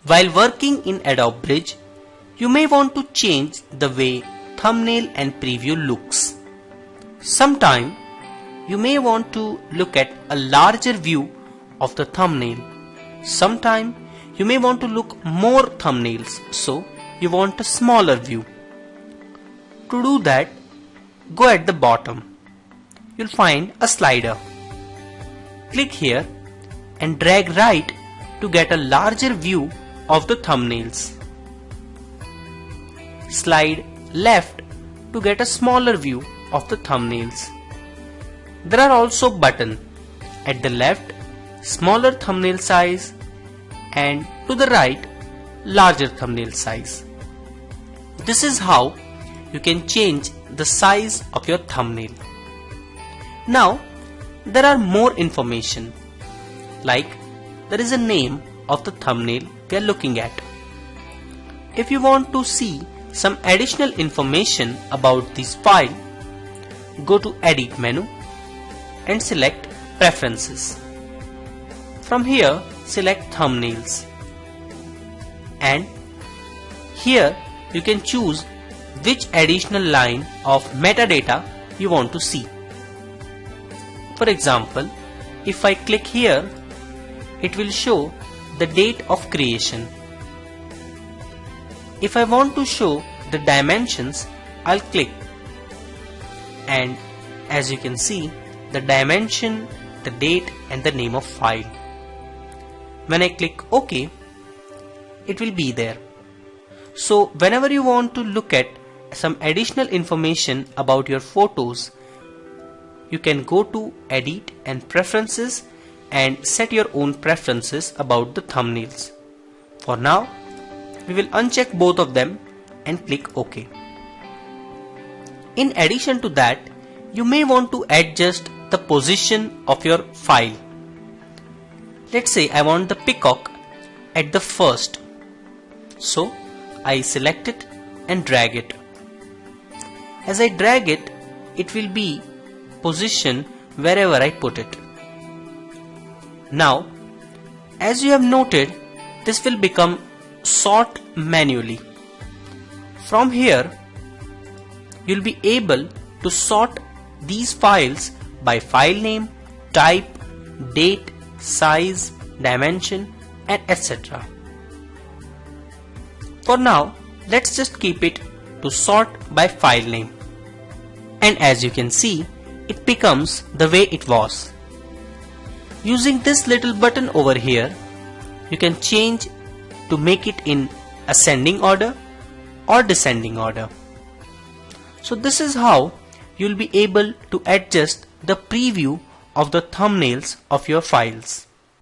While working in Adobe Bridge, you may want to change the way thumbnail and preview looks. Sometime you may want to look at a larger view of the thumbnail. Sometime you may want to look more thumbnails, so you want a smaller view. To do that, go at the bottom. You'll find a slider. Click here and drag right to get a larger view of the thumbnails. Slide left to get a smaller view of the thumbnails. There are also buttons at the left, smaller thumbnail size, and to the right, larger thumbnail size. This is how you can change the size of your thumbnail. Now there are more information, like there is a name of the thumbnail we are looking at. If you want to see some additional information about this file, go to Edit menu and select Preferences. From here, select Thumbnails, and here you can choose which additional line of metadata you want to see. For example, if I click here, it will show the date of creation. If I want to show the dimensions, I'll click, and as you can see, the dimension, the date and the name of file. When I click OK, it will be there. So whenever you want to look at some additional information about your photos, you can go to Edit and Preferences and set your own preferences about the thumbnails. For now, we will uncheck both of them and click OK. In addition to that, you may want to adjust the position of your file. Let's say I want the peacock at the first. So I select it and drag it. As I drag it, it will be positioned wherever I put it. Now, as you have noted, this will become sort manually. From here, you'll be able to sort these files by file name, type, date, size, dimension, and etc. For now, let's just keep it to sort by file name. And as you can see, it becomes the way it was. Using this little button over here, you can change to make it in ascending order or descending order. So this is how you'll be able to adjust the preview of the thumbnails of your files.